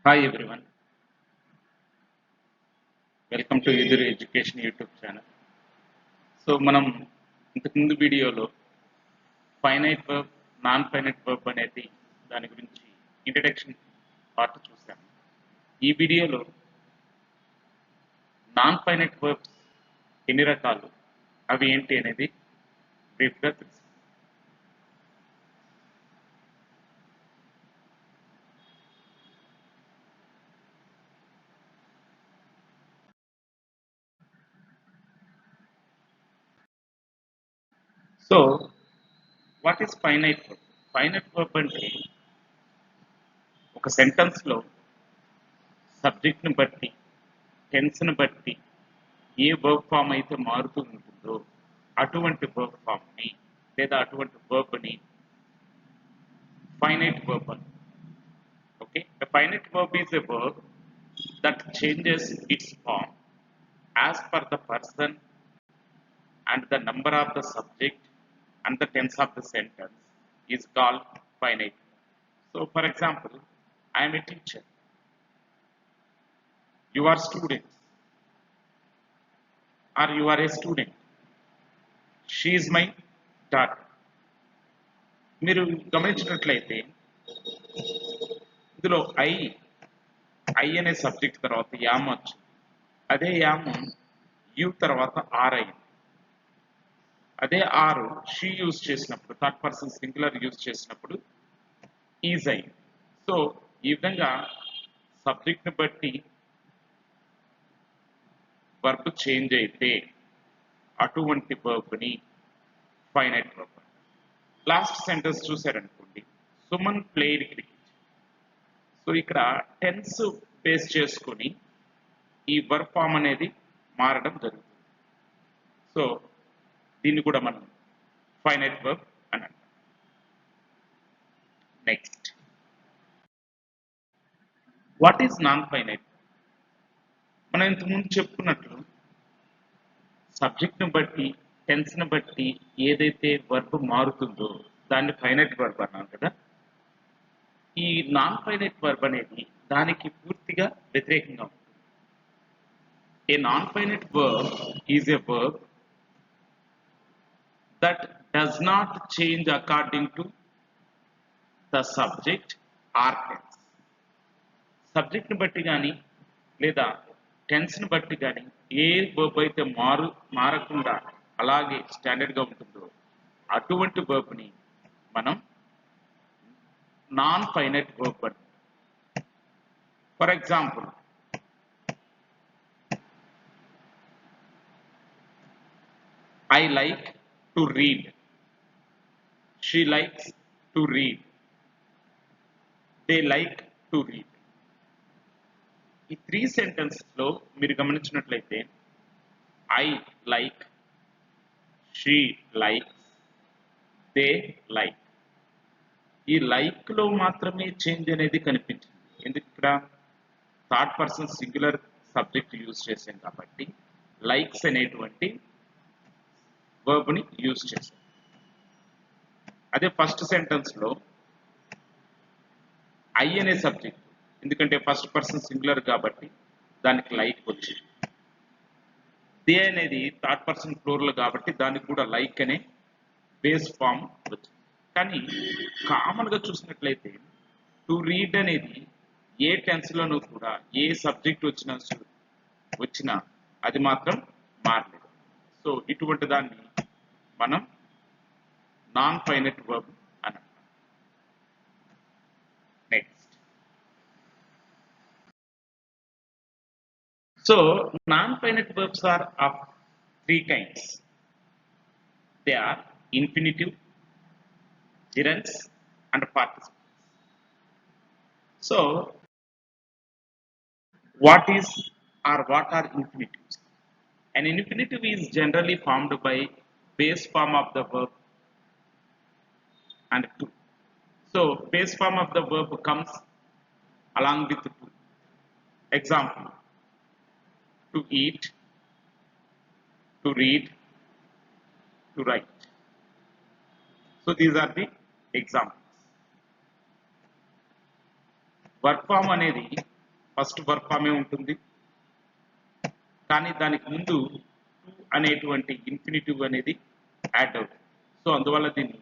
Hi everyone, welcome to Edu Education YouTube channel. So మనం ఇంతకుముందు వీడియోలో finite verb, non finite verb అనేది దాని గురించి ఇంట్రడక్షన్ పార్ట్ చూసాము. ఈ వీడియోలో నాన్ ఫైనైట్ వర్బ్స్ ఎన్ని రకాలు, అవి ఏంటి అనేది బ్రీఫ్గా తెలుసు. So what is finite verb? Finite verb అంటే ఒక సెంటెన్స్లో సబ్జెక్ట్ని బట్టి, టెన్స్ని బట్టి ఏ వర్బ్ ఫామ్ అయితే మారుతూ ఉంటుందో అటువంటి వర్బ్ ఫామ్ని లేదా అటువంటి వర్బ్ని ఫైనైట్ వర్బ్ అని. Okay, a finite verb is a verb that changes its form as per the person and the number of the subject and the tense of the sentence is called finite. So for example, I am a teacher, you are students, or you are a student, she is my daughter. మీరు గమనించినట్లయితే ఇందులో I అనే subject తర్వాత yam వచ్చింది. అదే yam you తర్వాత are అయింది. అదే ఆర్ షీ యూజ్ చేసినప్పుడు, థర్డ్ పర్సన్ సింగులర్ యూజ్ చేసినప్పుడు ఈజ్ అయింది. సో ఈ విధంగా సబ్జెక్ట్ని బట్టి వర్బ్ చేంజ్ అయితే అటువంటి వర్బ్ని ఫైనైట్ వర్బ్. లాస్ట్ సెంటెన్స్ చూసారనుకోండి, సుమన్ ప్లేడ్ క్రికెట్. సో ఇక్కడ టెన్స్ బేస్ చేసుకొని ఈ వర్బ్ ఫామ్ అనేది మారడం జరుగుతుంది. సో దీన్ని కూడా మనం ఫైనైట్ వర్బ్ అని అంటాం. Next, what is non finite? మనం ఇంతకుముందు చెప్పుకున్నట్లు సబ్జెక్ట్ని బట్టి, టెన్స్ని బట్టి ఏదైతే వర్బ్ మారుతుందో దాన్ని ఫైనైట్ వర్బ్ అన్నాం కదా. ఈ నాన్ ఫైనైట్ వర్బ్ అనేది దానికి పూర్తిగా వ్యతిరేకంగా ఉంటుంది. A non finite verb is a verb that does not change according to the subject or tense. సబ్జెక్ట్ని బట్టి కానీ లేదా టెన్స్ని బట్టి కానీ ఏ వర్బ్ అయితే మారకుండా అలాగే స్టాండర్డ్గా ఉంటుందో అటువంటి వర్బ్ని మనం నాన్ ఫైనైట్ వర్బ్ అని. For example, I like to read, she likes to read, they like to read. ఈ త్రీ సెంటెన్స్లో మీరు గమనించినట్లయితే I like, she likes, they like, ఈ లైక్లో మాత్రమే చేంజ్ అనేది కనిపించింది. ఎందుకు? ఇక్కడ third person singular subject use చేసాం కాబట్టి లైక్స్ అనేటువంటి వర్బ్ని యూజ్ చేసాం. అదే ఫస్ట్ సెంటెన్స్లో ఐ అనే సబ్జెక్ట్, ఎందుకంటే ఫస్ట్ పర్సన్ సింగులర్ కాబట్టి దానికి లైక్ వచ్చింది. దే అనేది థర్డ్ పర్సన్ ప్లూరల్ కాబట్టి దానికి కూడా లైక్ అనే బేస్ ఫామ్ వచ్చింది. కానీ కామన్గా చూసినట్లయితే టు రీడ్ అనేది ఏ టెన్స్లోనూ కూడా ఏ సబ్జెక్ట్ వచ్చినా అది మాత్రం మారలేదు. సో ఇటువంటి దాన్ని మనం నాన్ ఫైనైట్ వర్బ్ అని అంటాం. Next, so non finite verbs are of three kinds. They are infinitive, gerunds and participles. So what are infinitives? An infinitive is generally formed by base form of the verb and to. So base form of the verb comes along with to. Example, to eat, to read, to write. So these are the examples. Work form అనేది first verb ఫామే ఉంటుంది, కానీ దానికి ముందు to అనేటువంటి infinitive అనేది add అవుతుంది. So అందువల్ల దీన్ని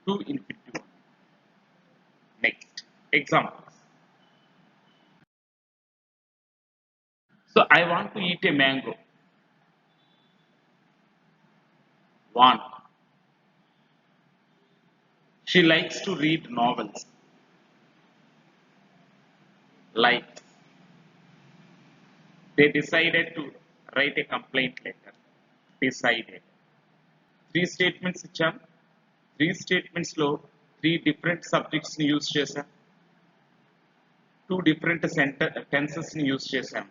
to infinitive. Next examples. So I want to eat a mango. Want. She likes to read novels. Like. They decided to write a complaint letter. Decided. 3 statements ఇచ్చాం. 3 statements లో 3 different subjects ని use చేశాం. 2 different tenses ని use చేశాం.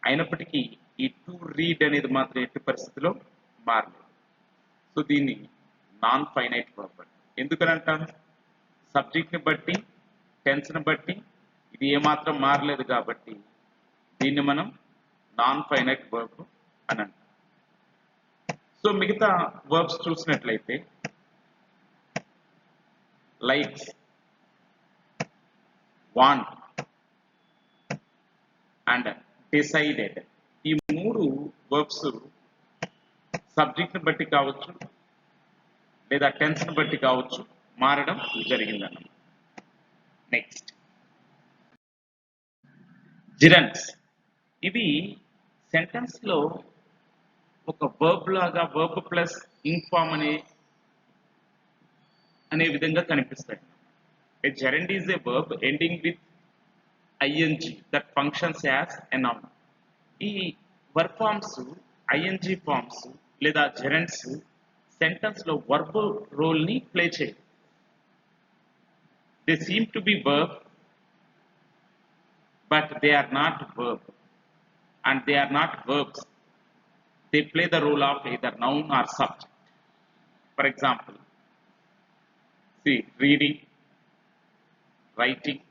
అయినప్పటికీ ఈ to read అనేది మాత్రం ఎట్టి పరిస్థితిలో మారలేదు. సో దీన్ని నాన్ ఫైనైట్ వర్బ్. ఎందుకని అంటాను? సబ్జెక్ట్ని బట్టి, టెన్స్ని బట్టి ఇది ఏమాత్రం మారలేదు కాబట్టి దీన్ని మనం నాన్ ఫైనైట్ వర్బ్ అని అంటాం. సో మిగతా వర్బ్స్ చూసినట్లయితే లైక్స్, వాంట్ అండ్ డిసైడెడ్, ఈ 3 వర్బ్స్ సబ్జెక్ట్ని బట్టి కావచ్చు లేదా టెన్స్ని బట్టి కావచ్చు మారడం జరిగిందన్నమాట. నెక్స్ట్ జిరన్స్. ఇవి సెంటెన్స్లో ఒక వర్బ్ లాగా వర్బ్ ప్లస్ ఇన్ఫార్మ్ అనే విధంగా కనిపిస్తాయి. A gerund is a verb ending with ing that functions as a noun. ఈ వర్బ్ ఫార్మ్స్, ing ఫార్మ్స్ లేదా జెరండ్స్ సెంటెన్స్ లో వర్బ్ రోల్ ని ప్లే చేయాలి. They seem to be verb but they are not verb and they are not verbs. They play the role of either noun or subject. For example, see, reading, writing,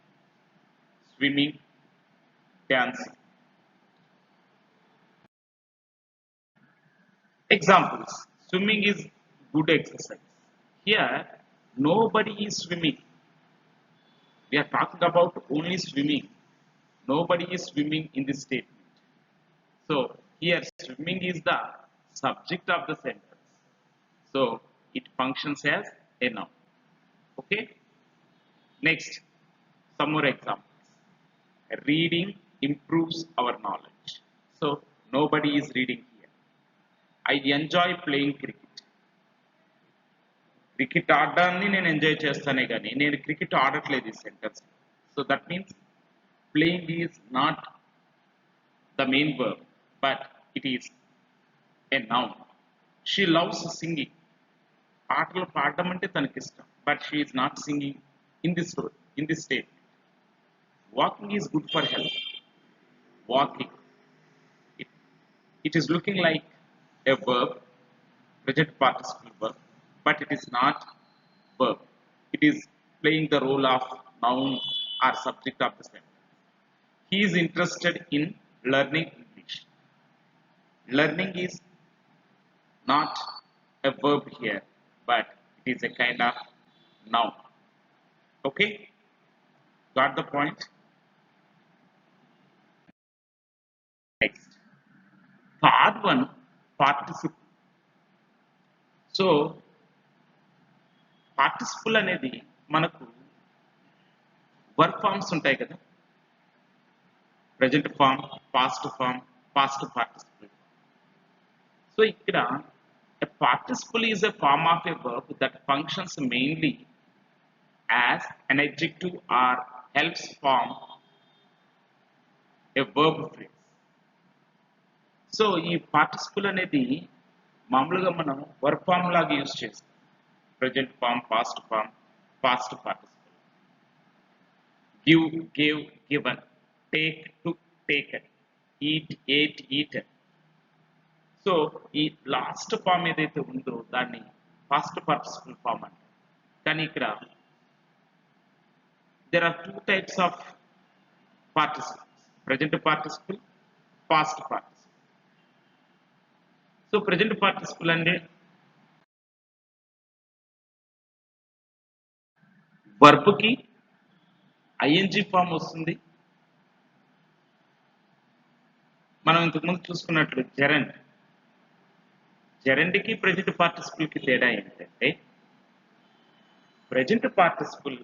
swimming, dancing. Examples. Swimming is good exercise. Here, nobody is swimming. We are talking about only swimming. Nobody is swimming in this statement. So, here swimming is the subject of the sentence. So, it functions as a noun. Okay? Next, some more examples. Reading improves our knowledge. So, nobody is reading here. I enjoy playing cricket. Cricket ఆడడాన్ని నేను enjoy చేస్తానే కానీ నేను cricket ఆడట్లేదు ఈ sentence. So that means playing is not the main verb but it is a noun. She loves singing. పాటలు పాడడం అంటే తనకి ఇష్టం, but she is not singing in this state. Walking is good for health. Walking, it is looking like a verb, present participle verb, but it is not verb. It is playing the role of noun or subject of the sentence. He is interested in learning English. Learning is not a verb here, but it is a kind of noun. Okay? Got the point? Next. Third one, participle. So participle అనేది మనకు verb forms ఉంటాయి కదా, present form, past form, past participle. So ఇక్కడ a participle is a form of a verb that functions mainly as an adjective or helps form a verb phrase. So ఈ participle అనేది మామూలుగా మనం verb form లాగా use చేస్తాం. Present form, past form, past participle. Give, gave, given, take, took, taken, eat, ate, eaten. So ఈ last form ఏదైతే ఉందో దాన్ని పాస్ట్ పార్టిసిపుల్ ఫార్మ్ అంటారు. కానీ ఇక్కడ there are 2 types of participles: present participle, past participle. So present participle అంటే వర్బ్కి ING form వస్తుంది, మనం ఇంతకుముందు చూసుకున్నట్లు జెరండ్కి ప్రెజెంట్ పార్టిసిపుల్కి తేడా ఏంటంటే present participle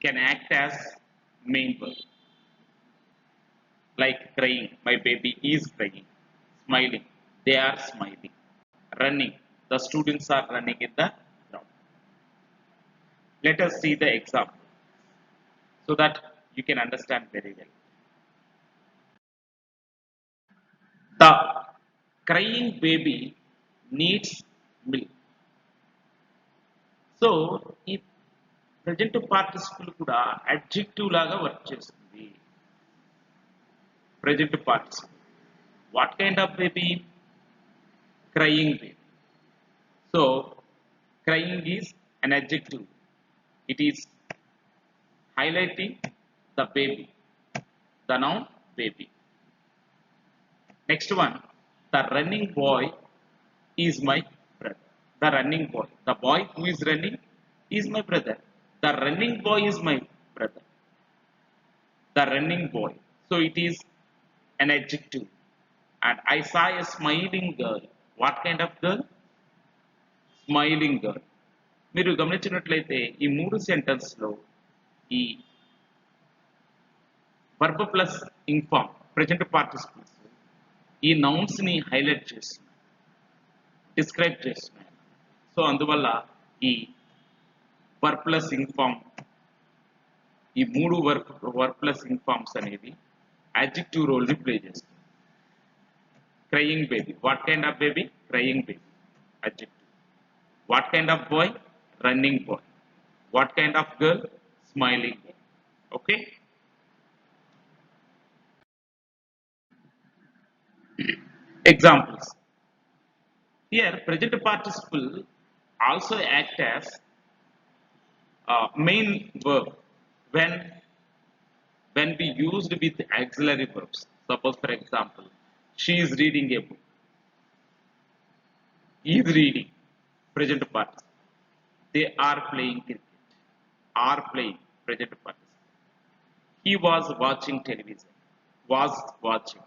can act as main verb, like crying, my baby is crying, smiling, they are smiling, running, the students are running in the ground. Let us see the example so that you can understand very well. The crying baby needs milk. So ఈ present participle కూడా adjective లాగా work చేస్తుంది. Present participle what kind of baby? Crying baby. So crying is an adjective, it is highlighting the baby, the noun baby. Next one, the running boy is my brother. The running boy, the boy who is running is my brother. The running boy is my brother. The running boy, so it is an adjective. And I saw a smiling girl. What kind of girl? Smiling girl. మీరు గమనించినట్లయితే ఈ మూడు sentence లో ఈ verb plus inform present participles ఈ nouns ని highlight చేస్తున్నాయి, describe చేస్తున్నాయి. సో అందువల్ల ఈ వర్బ్ ప్లస్ ఇన్ఫార్మ్, ఈ మూడు వర్బ్ ప్లస్ ఇన్ఫార్మ్స్ అనేది అడ్జెక్టివ్ రోల్ ని ప్లే చేస్తుంది. Crying baby, what kind of baby? Crying baby, adjective. What kind of boy? Running boy. What kind of girl? Smiling girl. Okay. Examples. Here present participle also act as main verb when we used with auxiliary verbs. Suppose for example, she is reading a book. Is reading, present participle. They are playing cricket. Are playing, present participle. He was watching television. Was watching.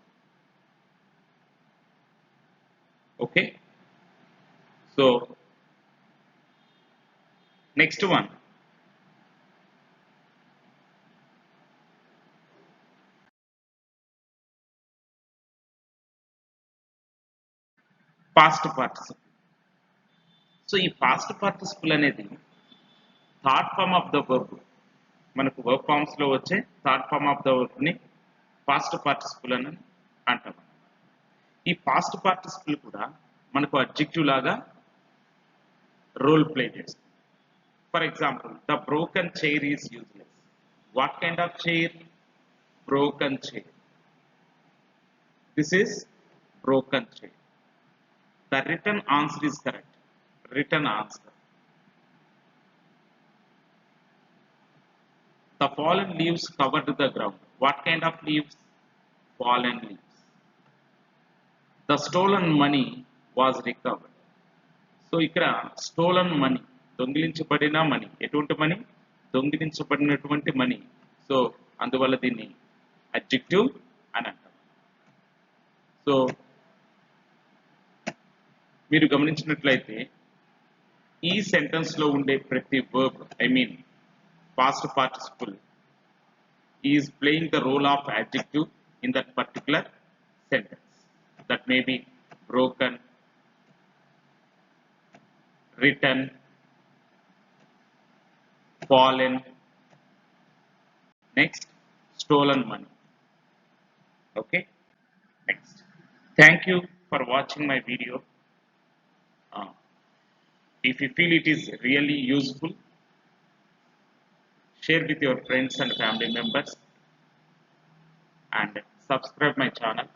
Okay. So next one. Past participle. So ఈ past participle అనేది third form of the verb, మనకు verb forms లో వచ్చే third form of the verb ని past participle అని అంటాం. ఈ past participle కూడా మనకు అడ్జెక్టివ్ లాగా రోల్ ప్లే చేస్తుంది. For example, the broken chair is useless. What kind of chair? Broken chair. This is broken chair. The written answer is correct. Written answer. The fallen leaves covered the ground. What kind of leaves? Fallen leaves. The stolen money was recovered. So ఇక్కడ stolen money, దొంగిలించబడిన money. ఎటువంటి money? దొంగిలించబడినటువంటి money. So అందువల్ల దీన్ని adjective అని అంటాం. So మీరు గమనించినట్లయితే ఈ sentence లో ఉండే ప్రతి verb, I mean past participle, is playing the role of adjective in that particular sentence. That may be broken, written, fallen, next stolen money. Okay, next. Thank you for watching my video. If you feel it is really useful, share with your friends and family members and subscribe my channel.